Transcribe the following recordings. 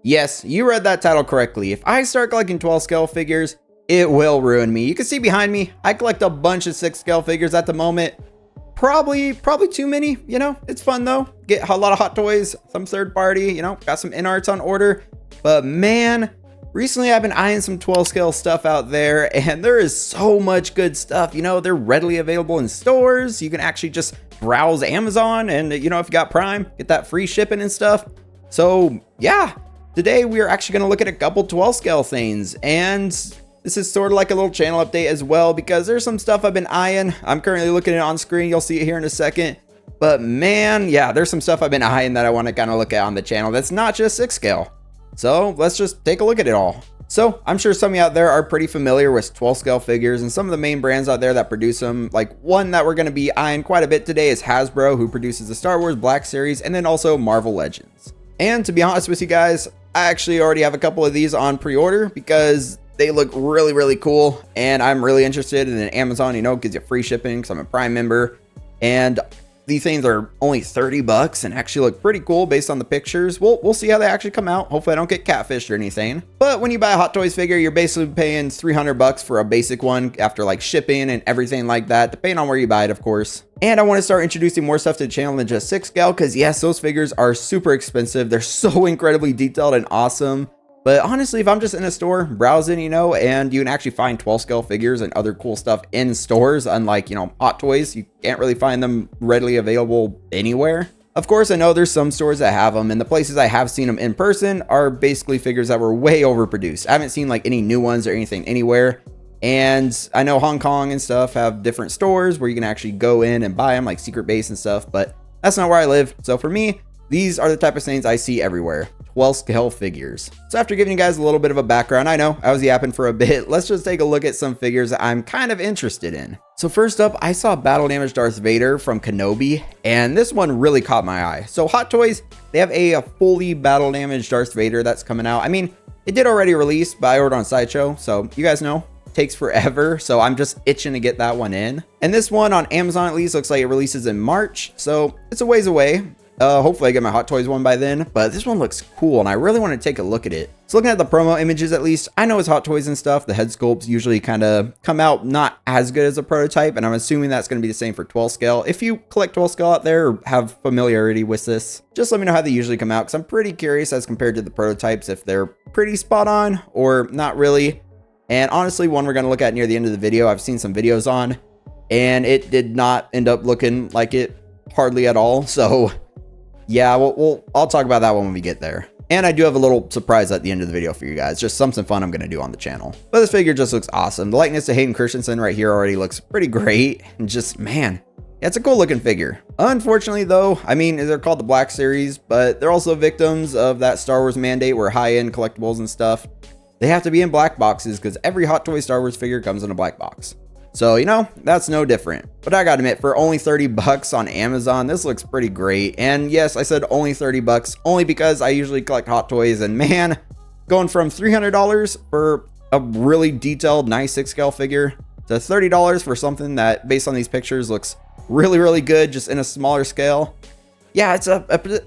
Yes, you read that title correctly. If I start collecting 12 scale figures, it will ruin me. You can see behind me, I collect a bunch of 6 scale figures at the moment. Probably too many, you know. It's fun though. Get a lot of hot toys, some third party, you know, got some in-arts on order. But man, recently I've been eyeing some 12 scale stuff out there, and there is so much good stuff. You know, they're readily available in stores. You can actually just browse Amazon, and you know, if you got Prime, get that free shipping and stuff. So yeah, today we are actually going to look at a couple 12 scale things, and this is sort of like a little channel update as well, because there's some stuff I've been eyeing. I'm currently looking at it on screen. You'll see it here in a second. But man, yeah, there's some stuff I've been eyeing that I want to kind of look at on the channel that's not just 6 scale. So let's just take a look at it all. So I'm sure some of you out there are pretty familiar with 12 scale figures and some of the main brands out there that produce them. Like one that we're going to be eyeing quite a bit today is Hasbro, who produces the Star Wars Black Series and then also Marvel Legends. And to be honest with you guys, I actually already have a couple of these on pre-order because they look really cool, and I'm really interested in Amazon. You know, gives you free shipping because I'm a Prime member, and these things are only 30 bucks and actually look pretty cool based on the pictures. We'll see how they actually come out. Hopefully I don't get catfished or anything. But when you buy a Hot Toys figure, you're basically paying 300 bucks for a basic one after like shipping and everything like that, depending on where you buy it, of course. And I want to start introducing more stuff to the channel than just 6 scale, because yes, those figures are super expensive. They're so incredibly detailed and awesome. But honestly, if I'm just in a store browsing, you know, and you can actually find 12 scale figures and other cool stuff in stores, unlike, you know, Hot Toys, you can't really find them readily available anywhere. Of course, I know there's some stores that have them, and the places I have seen them in person are basically figures that were way overproduced. I haven't seen like any new ones or anything anywhere. And I know Hong Kong and stuff have different stores where you can actually go in and buy them, like Secret Base and stuff, but that's not where I live. So for me, these are the type of things I see everywhere. 12 scale figures. So after giving you guys a little bit of a background, I know I was yapping for a bit. Let's just take a look at some figures that I'm kind of interested in. So first up, I saw Battle Damage Darth Vader from Kenobi, and this one really caught my eye. So Hot Toys, they have a fully Battle Damage Darth Vader that's coming out. I mean, it did already release, but I ordered on Sideshow, so you guys know, it takes forever. So I'm just itching to get that one in. And this one on Amazon at least looks like it releases in March, so it's a ways away. Hopefully I get my Hot Toys one by then, but this one looks cool and I really want to take a look at it. So looking at the promo images, at least I know it's Hot Toys and stuff. The head sculpts usually kind of come out not as good as a prototype, and I'm assuming that's going to be the same for 12 scale. If you collect 12 scale out there or have familiarity with this, just let me know how they usually come out, because I'm pretty curious as compared to the prototypes if they're pretty spot on or not really. And honestly, one we're going to look at near the end of the video, I've seen some videos on, and it did not end up looking like it hardly at all. So yeah, I'll talk about that one when we get there. And I do have a little surprise at the end of the video for you guys. Just something fun I'm going to do on the channel. But this figure just looks awesome. The likeness to Hayden Christensen right here already looks pretty great. And just, man, yeah, it's a cool looking figure. Unfortunately, though, I mean, they're called the Black Series, but they're also victims of that Star Wars mandate where high-end collectibles and stuff, they have to be in black boxes because every Hot Toy Star Wars figure comes in a black box. So, you know, that's no different. But I gotta admit, for only 30 bucks on Amazon, this looks pretty great. And yes, I said only 30 bucks, only because I usually collect Hot Toys, and man, going from $300 for a really detailed, nice 6 scale figure to $30 for something that, based on these pictures, looks really good, just in a smaller scale. Yeah, it's a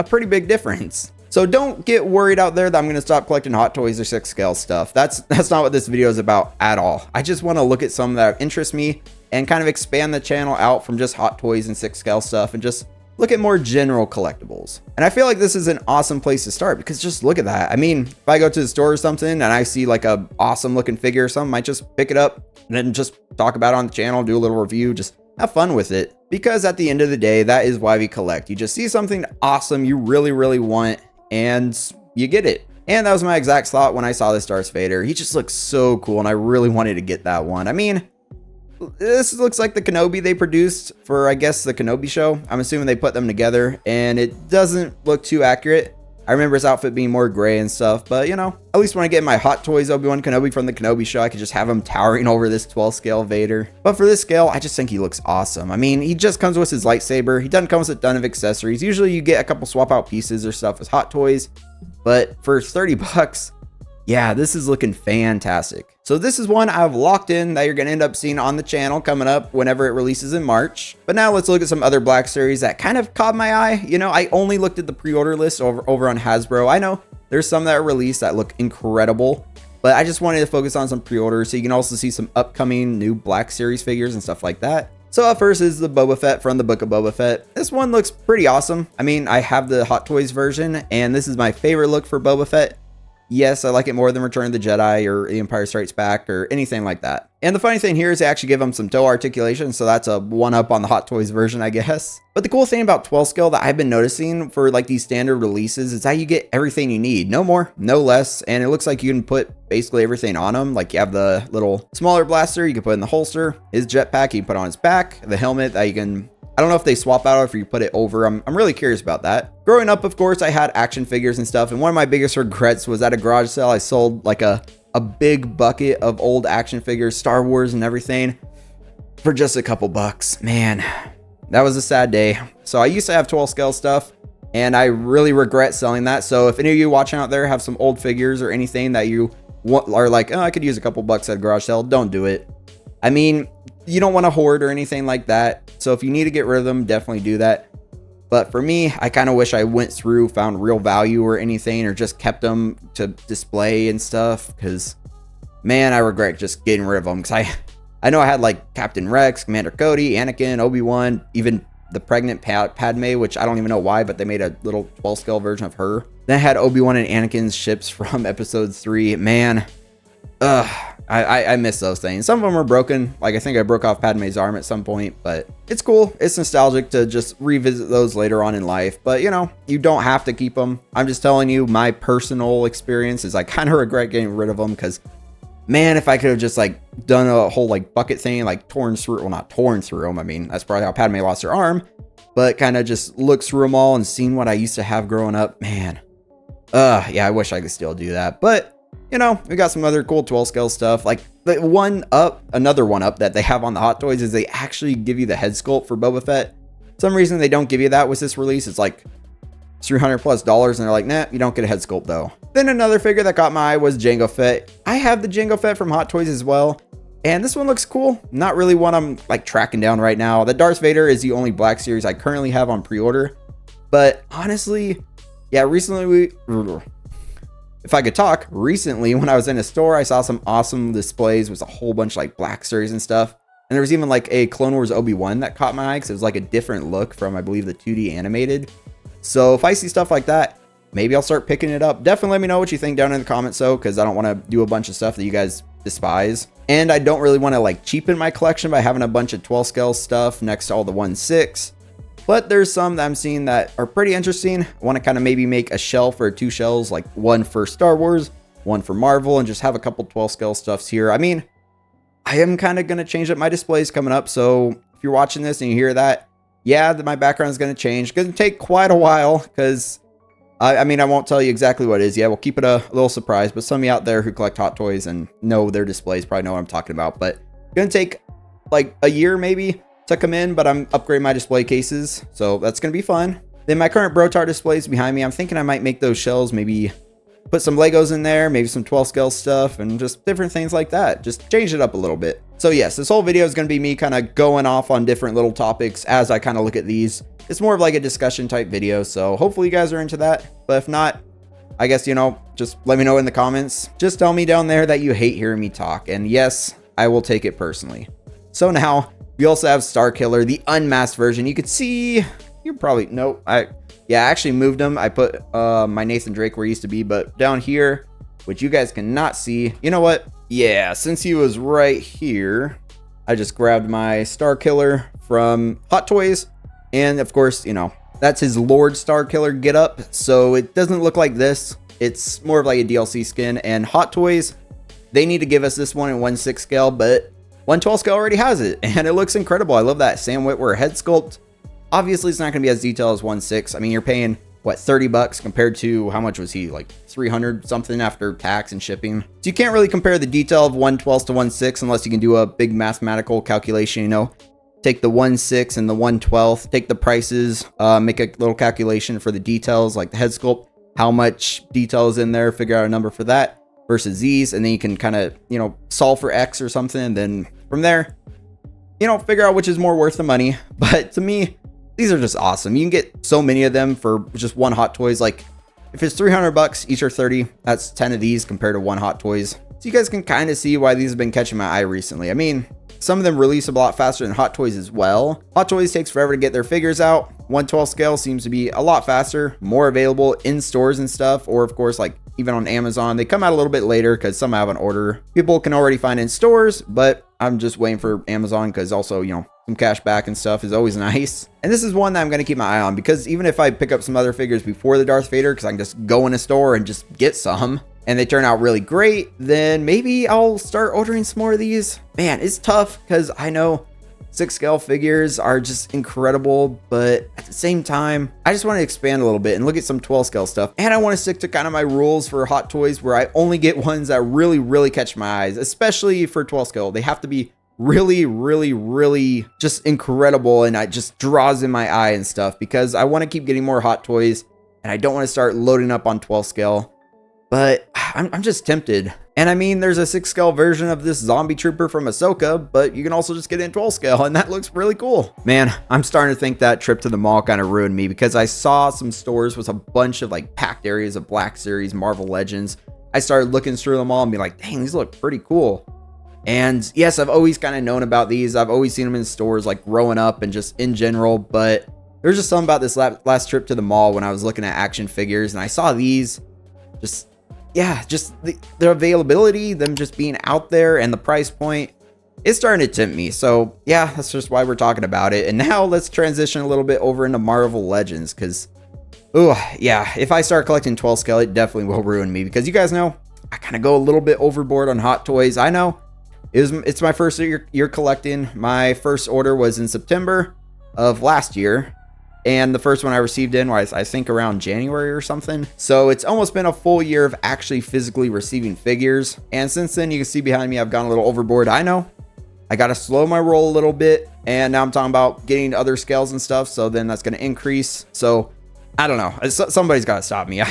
pretty big difference. So don't get worried out there that I'm going to stop collecting Hot Toys or 6 scale stuff. That's not what this video is about at all. I just want to look at some that interest me and kind of expand the channel out from just Hot Toys and 6 scale stuff and just look at more general collectibles. And I feel like this is an awesome place to start, because just look at that. I mean, if I go to the store or something and I see like a awesome looking figure or something, I might just pick it up and then just talk about it on the channel, do a little review, just have fun with it. Because at the end of the day, that is why we collect. You just see something awesome you really want, and you get it. And that was my exact thought when I saw this Darth Vader. He just looks so cool, and I really wanted to get that one. I mean, this looks like the Kenobi they produced for, I guess, the Kenobi show. I'm assuming they put them together, and it doesn't look too accurate. I remember his outfit being more gray and stuff, but you know, at least when I get my Hot Toys Obi-Wan Kenobi from the Kenobi show, I could just have him towering over this 12 scale Vader. But for this scale, I just think he looks awesome. I mean, he just comes with his lightsaber. He doesn't come with a ton of accessories. Usually you get a couple swap out pieces or stuff with Hot Toys, but for 30 bucks, yeah, this is looking fantastic. So this is one I've locked in that you're going to end up seeing on the channel coming up whenever it releases in March. But now let's look at some other Black Series that kind of caught my eye. You know, I only looked at the pre-order list over on Hasbro. I know There's some that are released that look incredible, but I just wanted to focus on some pre-orders so you can also see some upcoming new Black Series figures and stuff like that. So up first is the Boba Fett from the Book of Boba Fett. This one looks pretty awesome. I mean, I have the Hot Toys version, and this is my favorite look for Boba Fett. Yes, I like it more than Return of the Jedi or The Empire Strikes Back or anything like that. And the funny thing here is they actually give him some toe articulation, so that's a one-up on the Hot Toys version, I guess. But the cool thing about 12 scale that I've been noticing for like these standard releases is that you get everything you need. No more, no less, and it looks like you can put basically everything on him. Like you have the little smaller blaster you can put in the holster, his jetpack you can put on his back, the helmet that you can... I don't know if they swap out or if you put it over. I'm really curious about that. Growing up, of course, I had action figures and stuff. And one of my biggest regrets was at a garage sale. I sold like a big bucket of old action figures, Star Wars and everything for just a couple bucks. Man, that was a sad day. So I used to have 12 scale stuff and I really regret selling that. So if any of you watching out there have some old figures or anything that you want, are like, oh, I could use a couple bucks at a garage sale, don't do it. I mean, you don't want to hoard or anything like that. So if you need to get rid of them, definitely do that. But for me, I kind of wish I went through, found real value or anything, or just kept them to display and stuff. Because, man, I regret just getting rid of them. Because I know I had like Captain Rex, Commander Cody, Anakin, Obi-Wan, even the pregnant Padme, which I don't even know why, but they made a little 12 scale version of her. Then I had Obi-Wan and Anakin's ships from episode 3. Man, I miss those things. Some of them are broken. Like I think I broke off Padme's arm at some point, but it's cool. It's nostalgic to just revisit those later on in life. But you know, you don't have to keep them. I'm just telling you my personal experience is I kind of regret getting rid of them because, man, if I could have just like done a whole like bucket thing, like torn through, well, not torn through them. I mean, that's probably how Padme lost her arm, but kind of just looked through them all and seen what I used to have growing up. Man, yeah, I wish I could still do that, but you know, we got some other cool 12 scale stuff. Like the another one up that they have on the Hot Toys is they actually give you the head sculpt for Boba Fett. Some reason they don't give you that with this release. It's like $300+ and they're like, nah, you don't get a head sculpt though. Then another figure that caught my eye was Jango Fett. I have the Jango Fett from Hot Toys as well. And this one looks cool. Not really one I'm like tracking down right now. The Darth Vader is the only Black Series I currently have on pre-order. But honestly, yeah, recently if I could talk, recently when I was in a store, I saw some awesome displays with a whole bunch of like Black Series and stuff. And there was even like a Clone Wars Obi-Wan that caught my eye because it was like a different look from, I believe, the 2D animated. So if I see stuff like that, maybe I'll start picking it up. Definitely let me know what you think down in the comments though, because I don't want to do a bunch of stuff that you guys despise. And I don't really want to like cheapen my collection by having a bunch of 12 scale stuff next to all the 1/6. But there's some that I'm seeing that are pretty interesting. I want to kind of maybe make a shelf or 2 shelves, like one for Star Wars, one for Marvel, and just have a couple 12 scale stuffs here. I mean, I am kind of going to change up my displays coming up. So if you're watching this and you hear that, yeah, my background is going to change. It's going to take quite a while because I mean, I won't tell you exactly what it is. Yeah, we'll keep it a little surprise. But some of you out there who collect Hot Toys and know their displays probably know what I'm talking about. But it's going to take like a year maybe to come in, but I'm upgrading my display cases, so that's gonna be fun. Then my current Brotar displays behind me, I'm thinking I might make those shelves, maybe put some Legos in there, maybe some 12 scale stuff, and just different things like that. Just change it up a little bit. So yes, this whole video is gonna be me kind of going off on different little topics as I kind of look at these. It's more of like a discussion type video, so hopefully you guys are into that. But if not, I guess, you know, just let me know in the comments. Just tell me down there that you hate hearing me talk, and yes, I will take it personally. So now, we also have Starkiller, the unmasked version. You could see, you're probably, nope. I actually moved him. I put my Nathan Drake where he used to be, but down here, which you guys cannot see, you know what? Yeah, since he was right here, I just grabbed my Starkiller from Hot Toys. And of course, you know, that's his Lord Starkiller get up. So it doesn't look like this. It's more of like a DLC skin. And Hot Toys, they need to give us this one in 1/6 scale, but 1/12 scale already has it, and it looks incredible. I love that Sam Witwer head sculpt. Obviously, it's not going to be as detailed as 1/6. I mean, you're paying, what, $30 compared to, how much was he? Like 300 something after tax and shipping. So you can't really compare the detail of 1/12 to 1/6 unless you can do a big mathematical calculation, you know. Take the 1/6 and the 1/12, take the prices, make a little calculation for the details, like the head sculpt, how much detail is in there, figure out a number for that versus these, and then you can kind of, you know, solve for X or something, and then from there, you know, figure out which is more worth the money. But to me, these are just awesome. You can get so many of them for just one Hot Toys. Like, if it's 300 bucks, each are 30. That's 10 of these compared to one Hot Toys. So you guys can kind of see why these have been catching my eye recently. I mean, some of them release a lot faster than Hot Toys as well. Hot Toys takes forever to get their figures out. 1/12 scale seems to be a lot faster, more available in stores and stuff, or of course, like even on Amazon. They come out a little bit later because some have an order. People can already find in stores, but I'm just waiting for Amazon because also, you know, some cash back and stuff is always nice. And this is one that I'm going to keep my eye on because even if I pick up some other figures before the Darth Vader, because I can just go in a store and just get some, and they turn out really great, then maybe I'll start ordering some more of these. Man, it's tough because I know 6 scale figures are just incredible, but at the same time, I just want to expand a little bit and look at some 12 scale stuff. And I want to stick to kind of my rules for Hot Toys where I only get ones that really catch my eyes, especially for 12 scale. They have to be really just incredible, and it just draws in my eye and stuff because I want to keep getting more Hot Toys and I don't want to start loading up on 12 scale. But I'm just tempted. And I mean, there's a 6 scale version of this zombie trooper from Ahsoka, but you can also just get it in 12 scale, and that looks really cool. Man, I'm starting to think that trip to the mall kind of ruined me because I saw some stores with a bunch of like packed areas of Black Series, Marvel Legends. I started looking through them all and be like, dang, these look pretty cool. And yes, I've always kind of known about these. I've always seen them in stores like growing up and just in general, but there's just something about this last trip to the mall when I was looking at action figures and I saw these just... yeah, just the availability, them just being out there, and the price point, it's starting to tempt me. So yeah, that's just why we're talking about it. And now let's transition a little bit over into Marvel Legends, because oh yeah, if I start collecting 12 scale, it definitely will ruin me, because you guys know I kind of go a little bit overboard on Hot Toys. I know it's my first year collecting. My first order was in September of last year, and the first one I received in was, I think, around January or something. So it's almost been a full year of actually physically receiving figures. And since then, you can see behind me, I've gone a little overboard. I know. I got to slow my roll a little bit. And now I'm talking about getting other scales and stuff. So then that's going to increase. So I don't know. Somebody's got to stop me.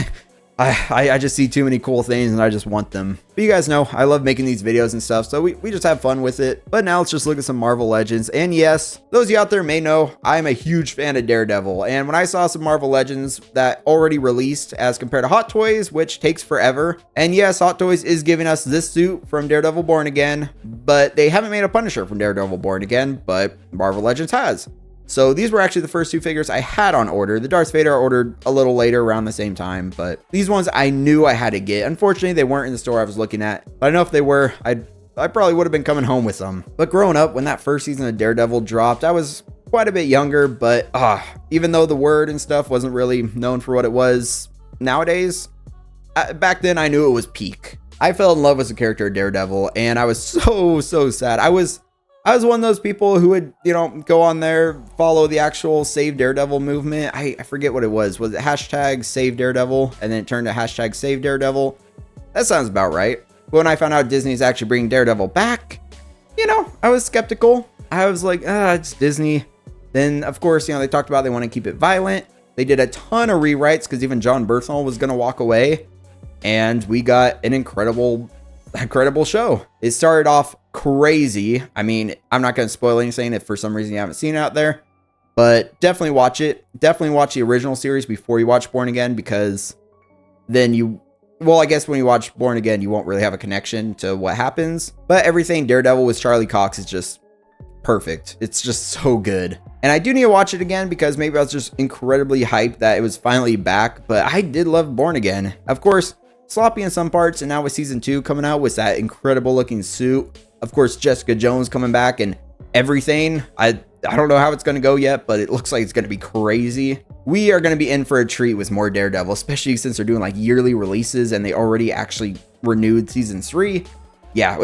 I just see too many cool things and I just want them. But you guys know I love making these videos and stuff, so we just have fun with it. But now let's just look at some Marvel Legends. And yes, those of you out there may know I'm a huge fan of Daredevil. And when I saw some Marvel Legends that already released as compared to Hot Toys, which takes forever. And yes, Hot Toys is giving us this suit from Daredevil Born Again, but they haven't made a Punisher from Daredevil Born Again, but Marvel Legends has. So these were actually the first 2 figures I had on order. The Darth Vader I ordered a little later around the same time, but these ones I knew I had to get. Unfortunately, they weren't in the store I was looking at. But I know if they were, I probably would have been coming home with them. But growing up, when that first season of Daredevil dropped, I was quite a bit younger, but even though the word and stuff wasn't really known for what it was nowadays, back then I knew it was peak. I fell in love with the character of Daredevil, and I was so sad. I was one of those people who would, you know, go on there, follow the actual Save Daredevil movement. I forget what it was. Was it hashtag Save Daredevil? And then it turned to hashtag Save Daredevil? That sounds about right. But when I found out Disney's actually bringing Daredevil back, you know, I was skeptical. I was like, it's Disney. Then, of course, you know, they talked about they want to keep it violent. They did a ton of rewrites because even John Bernthal was going to walk away. And we got an incredible show. It started off crazy. I mean, I'm not going to spoil anything if for some reason you haven't seen it out there, but definitely watch it. Definitely watch the original series before you watch Born Again, because then well, I guess when you watch Born Again, you won't really have a connection to what happens. But everything Daredevil with Charlie Cox is just perfect. It's just so good. And I do need to watch it again because maybe I was just incredibly hyped that it was finally back, but I did love Born Again. Of course, sloppy in some parts, and now with season 2 coming out with that incredible looking suit. Of course, Jessica Jones coming back and everything. I don't know how it's going to go yet, but it looks like it's going to be crazy. We are going to be in for a treat with more Daredevil, especially since they're doing like yearly releases and they already actually renewed season 3. Yeah,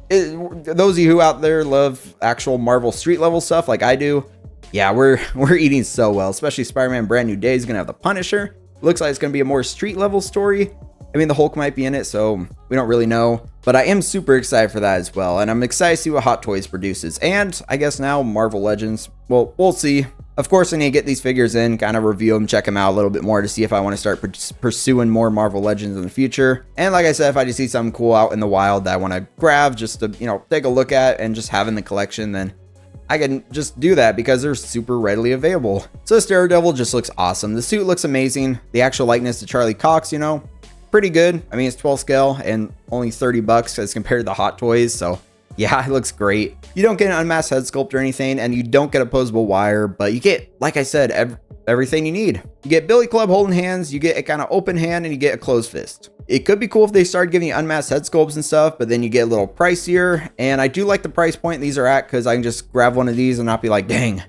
those of you who out there love actual Marvel street level stuff like I do, yeah, we're eating so well. Especially Spider-Man Brand New Day is going to have the Punisher. Looks like it's going to be a more street level story. I mean, the Hulk might be in it, so we don't really know. But I am super excited for that as well. And I'm excited to see what Hot Toys produces. And I guess now Marvel Legends. Well, we'll see. Of course, I need to get these figures in, kind of review them, check them out a little bit more to see if I want to start pursuing more Marvel Legends in the future. And like I said, if I just see something cool out in the wild that I want to grab just to, you know, take a look at and just have in the collection, then I can just do that because they're super readily available. So this Daredevil just looks awesome. The suit looks amazing. The actual likeness to Charlie Cox, you know, pretty good. I mean, it's 12 scale and only 30 bucks as compared to the Hot Toys. So yeah, it looks great. You don't get an unmasked head sculpt or anything, and you don't get opposable wire, but you get, like I said, everything you need. You get Billy Club holding hands, you get a kind of open hand, and you get a closed fist. It could be cool if they start giving you unmasked head sculpts and stuff, but then you get a little pricier. And I do like the price point these are at because I can just grab one of these and not be like, dang,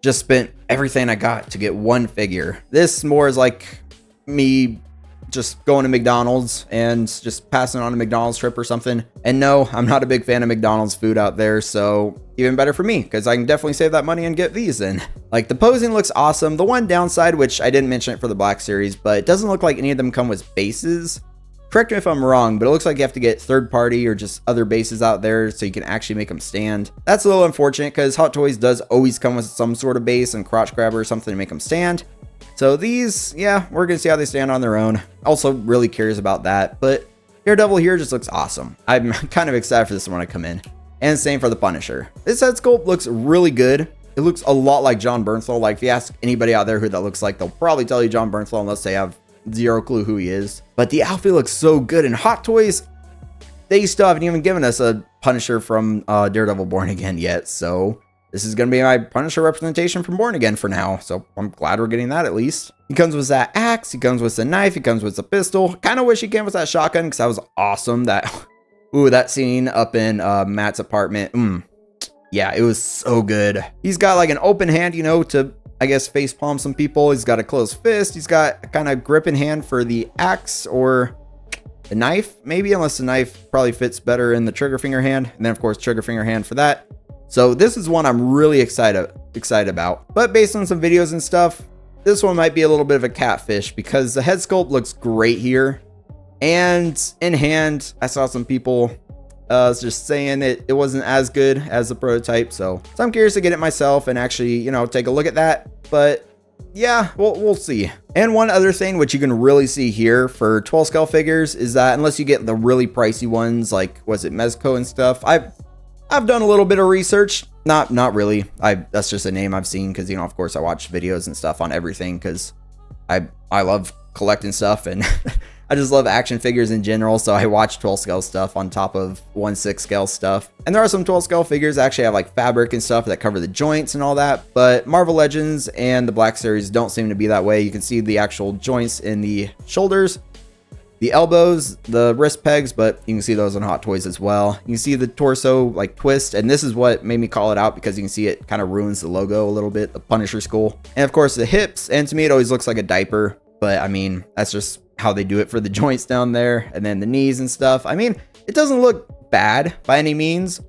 just spent everything I got to get one figure. This more is like me just going to McDonald's and just passing on a McDonald's trip or something. And no, I'm not a big fan of McDonald's food out there, so even better for me because I can definitely save that money and get these in. Like, the posing looks awesome. The one downside, which I didn't mention it for the Black Series, but it doesn't look like any of them come with bases. Correct me if I'm wrong, but it looks like you have to get third party or just other bases out there so you can actually make them stand. That's a little unfortunate because Hot Toys does always come with some sort of base and crotch grabber or something to make them stand. So these, yeah, we're going to see how they stand on their own. Also really curious about that, but Daredevil here just looks awesome. I'm kind of excited for this one to come in. And same for the Punisher. This head sculpt looks really good. It looks a lot like John Bernthal. Like, if you ask anybody out there who that looks like, they'll probably tell you John Bernthal unless they have zero clue who he is. But the outfit looks so good. And Hot Toys, they still haven't even given us a Punisher from Daredevil Born Again yet. So this is going to be my Punisher representation from Born Again for now. So I'm glad we're getting that at least. He comes with that axe. He comes with a knife. He comes with a pistol. Kind of wish he came with that shotgun because that was awesome. That scene up in Matt's apartment. Yeah, it was so good. He's got like an open hand, you know, to, I guess, face palm some people. He's got a closed fist. He's got a kind of grip in hand for the axe or the knife, maybe, unless the knife probably fits better in the trigger finger hand. And then, of course, trigger finger hand for that. So this is one I'm really excited about. But based on some videos and stuff, this one might be a little bit of a catfish because the head sculpt looks great here. And in hand, I saw some people just saying it wasn't as good as the prototype. So I'm curious to get it myself and actually, you know, take a look at that. But yeah, we'll see. And one other thing which you can really see here for 12 scale figures is that unless you get the really pricey ones, like was it Mezco and stuff, I've done a little bit of research. Not really. That's just a name I've seen because, you know, of course I watch videos and stuff on everything because I love collecting stuff and I just love action figures in general, so I watch 12 scale stuff on top of 1/6 scale stuff. And there are some 12 scale figures that actually have like fabric and stuff that cover the joints and all that, but Marvel Legends and the Black Series don't seem to be that way. You can see the actual joints in the shoulders, the elbows, the wrist pegs, but you can see those on Hot Toys as well. You can see the torso like twist, and this is what made me call it out because you can see it kind of ruins the logo a little bit, the Punisher skull. And of course the hips, and to me it always looks like a diaper, but I mean, that's just how they do it for the joints down there, and then the knees and stuff. I mean, it doesn't look bad by any means,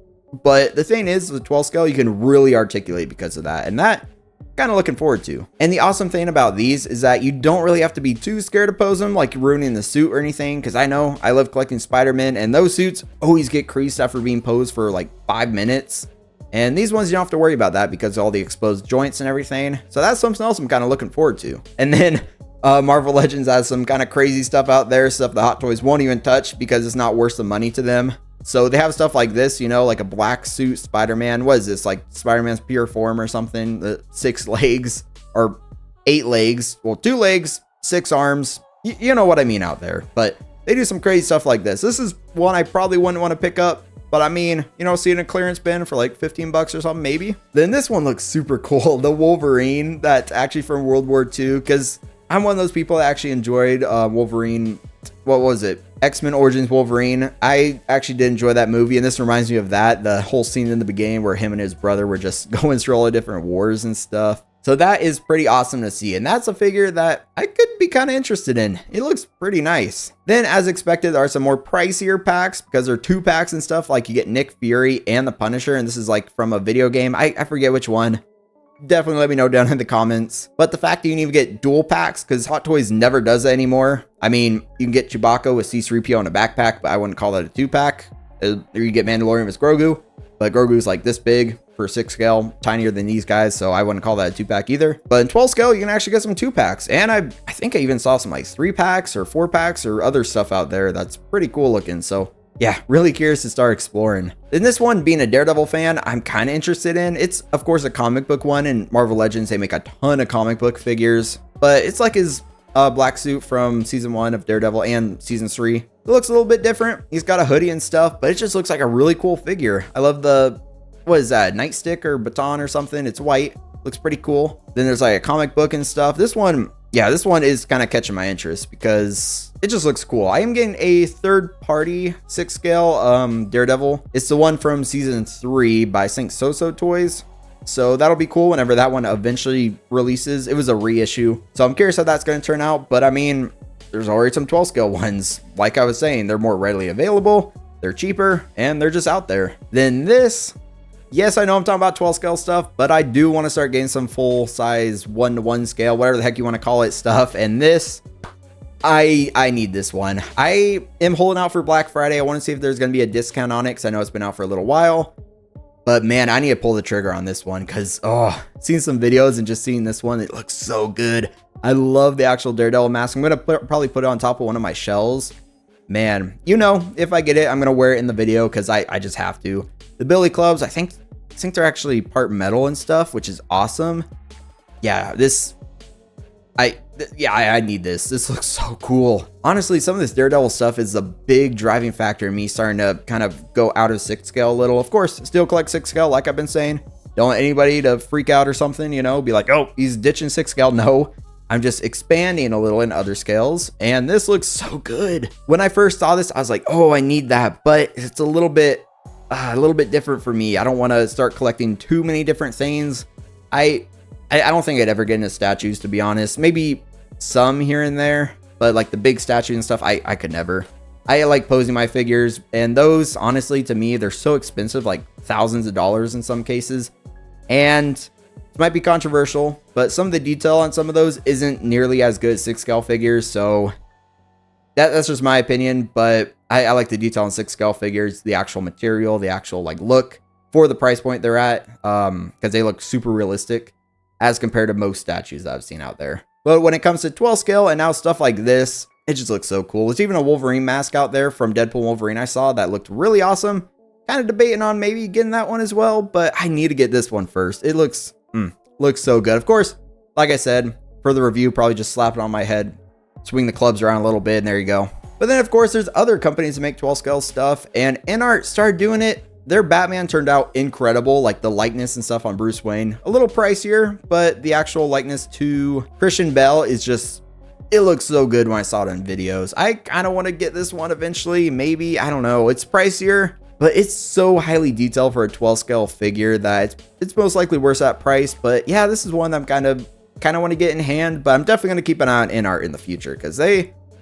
but the thing is, with 12 scale, you can really articulate because of that, and that kind of looking forward to. And the awesome thing about these is that you don't really have to be too scared to pose them, like ruining the suit or anything, because I know I love collecting Spider-Man, and those suits always get creased after being posed for like 5 minutes. And these ones, you don't have to worry about that because of all the exposed joints and everything. So that's something else I'm kind of looking forward to. And then Marvel Legends has some kind of crazy stuff out there, stuff the Hot Toys won't even touch because it's not worth the money to them. So they have stuff like this, you know, like a black suit Spider-Man. What is this, like Spider-Man's pure form or something? The 6 legs or 8 legs. Well, 2 legs, 6 arms. You know what I mean out there. But they do some crazy stuff like this. This is one I probably wouldn't want to pick up. But I mean, you know, see it in a clearance bin for like 15 bucks or something, maybe. Then this one looks super cool. The Wolverine that's actually from World War II, because I'm one of those people that actually enjoyed Wolverine. What was it? X-Men Origins Wolverine. I actually did enjoy that movie, and this reminds me of that. The whole scene in the beginning where him and his brother were just going through all the different wars and stuff. So that is pretty awesome to see, and that's a figure that I could be kind of interested in. It looks pretty nice. Then, as expected, there are some more pricier packs because they're 2 packs and stuff. Like you get Nick Fury and the Punisher, and this is like from a video game. I forget which one. Definitely let me know down in the comments. But the fact that you can even get dual packs, because Hot Toys never does that anymore. I mean, you can get Chewbacca with C-3PO in a backpack, but I wouldn't call that a 2-pack. Or you get Mandalorian with Grogu, but Grogu's like this big for 6 scale, tinier than these guys, so I wouldn't call that a 2-pack either. But in 12 scale, you can actually get some 2-packs, and I think I even saw some like 3-packs or 4-packs or other stuff out there that's pretty cool looking. So yeah, really curious to start exploring. In this one, being a Daredevil fan, I'm kind of interested in. It's, of course, a comic book one. In Marvel Legends, they make a ton of comic book figures. But it's like his black suit from season 1 of Daredevil and season 3. It looks a little bit different. He's got a hoodie and stuff, but it just looks like a really cool figure. I love the, what is that, nightstick or baton or something? It's white. Looks pretty cool. Then there's like a comic book and stuff. This one, yeah, this one is kind of catching my interest because it just looks cool. I am getting a third-party 6 scale Daredevil. It's the one from season 3 by I think So Toys. So that'll be cool whenever that one eventually releases. It was a reissue. So I'm curious how that's going to turn out. But I mean, there's already some 12 scale ones. Like I was saying, they're more readily available. They're cheaper and they're just out there. Then this, yes, I know I'm talking about 12 scale stuff, but I do want to start getting some full size 1-to-1 scale, whatever the heck you want to call it stuff. And this, I need this one. I am holding out for Black Friday. I want to see if there's going to be a discount on it because I know it's been out for a little while. But man, I need to pull the trigger on this one because, oh, seeing some videos and just seeing this one, it looks so good. I love the actual Daredevil mask. I'm going to probably put it on top of one of my shells. Man, you know, if I get it, I'm going to wear it in the video because I just have to. The Billy Clubs, I think they're actually part metal and stuff, which is awesome. Yeah, I need this. This looks so cool. Honestly, some of this Daredevil stuff is a big driving factor in me starting to kind of go out of 6 scale a little. Of course, still collect 6 scale, like I've been saying. Don't want anybody to freak out or something, you know, be like, oh, he's ditching 6 scale. No, I'm just expanding a little in other scales. And this looks so good. When I first saw this, I was like, oh, I need that. But it's a little bit different for me. I don't want to start collecting too many different things. I don't think I'd ever get into statues, to be honest. Maybe some here and there, but like the big statues and stuff, I could never. I like posing my figures, and those, honestly, to me, they're so expensive, like thousands of dollars in some cases. And it might be controversial, but some of the detail on some of those isn't nearly as good as 6 scale figures. So that's just my opinion, but I like the detail on 6 scale figures, the actual material, the actual like look for the price point they're at, because they look super realistic as compared to most statues that I've seen out there. But when it comes to 12 scale and now stuff like this, it just looks so cool. There's even a Wolverine mask out there from Deadpool Wolverine I saw that looked really awesome. Kind of debating on maybe getting that one as well, but I need to get this one first. It looks so good. Of course, like I said, for the review, probably just slap it on my head, swing the clubs around a little bit, and there you go. But then, of course, there's other companies that make 12 scale stuff, and InArt started doing it. Their Batman turned out incredible, like the likeness and stuff on Bruce Wayne. A little pricier, but the actual likeness to Christian Bale is just, it looks so good when I saw it in videos. I kind of want to get this one eventually, maybe, I don't know. It's pricier, but it's so highly detailed for a 12 scale figure that it's most likely worth that price. But yeah, this is one that I'm kind of want to get in hand, but I'm definitely going to keep an eye on InArt in the future because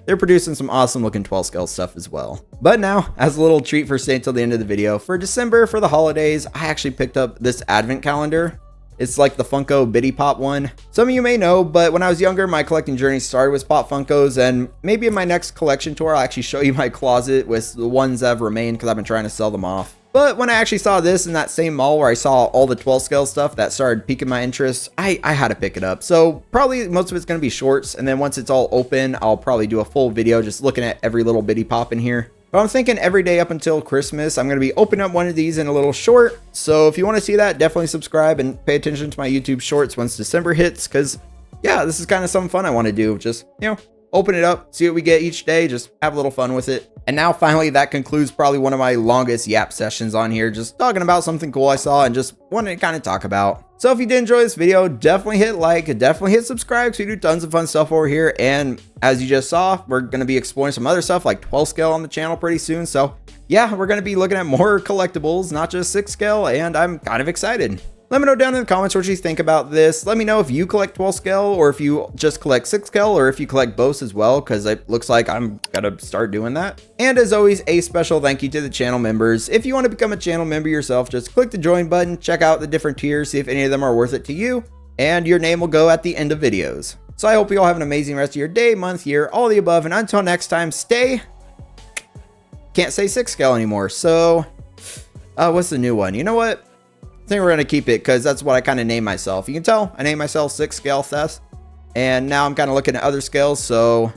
they're producing some awesome looking 12 scale stuff as well. But now, as a little treat for staying till the end of the video, for December, for the holidays, I actually picked up this advent calendar. It's like the Funko Bitty Pop one. Some of you may know, but when I was younger, my collecting journey started with Pop Funkos, and maybe in my next collection tour, I'll actually show you my closet with the ones that have remained because I've been trying to sell them off. But when I actually saw this in that same mall where I saw all the 12 scale stuff that started piquing my interest, I had to pick it up. So probably most of it's going to be shorts. And then once it's all open, I'll probably do a full video just looking at every little bitty pop in here. But I'm thinking every day up until Christmas, I'm going to be opening up one of these in a little short. So if you want to see that, definitely subscribe and pay attention to my YouTube shorts once December hits. Because yeah, this is kind of some fun I want to do. Just, you know, open it up, see what we get each day, just have a little fun with it. And now finally, that concludes probably one of my longest yap sessions on here, just talking about something cool I saw and just wanted to kind of talk about. So if you did enjoy this video, definitely hit like, definitely hit subscribe, because we do tons of fun stuff over here. And as you just saw, we're going to be exploring some other stuff like 12 scale on the channel pretty soon. So yeah, we're going to be looking at more collectibles, not just 6 scale, and I'm kind of excited. Let me know down in the comments what you think about this. Let me know if you collect 12 scale or if you just collect 6 scale or if you collect both as well, because it looks like I'm gonna start doing that. And as always, a special thank you to the channel members. If you want to become a channel member yourself, just click the join button, check out the different tiers, see if any of them are worth it to you, and your name will go at the end of videos. So I hope you all have an amazing rest of your day, month, year, all the above, and until next time, can't say 6 scale anymore, so what's the new one? You know what? I think we're going to keep it because that's what I kind of name myself. You can tell I named myself 6 scale Thess, and now I'm kind of looking at other scales. So,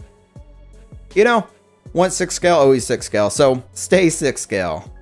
you know, Want 6 scale, always 6 scale. So stay 6 scale.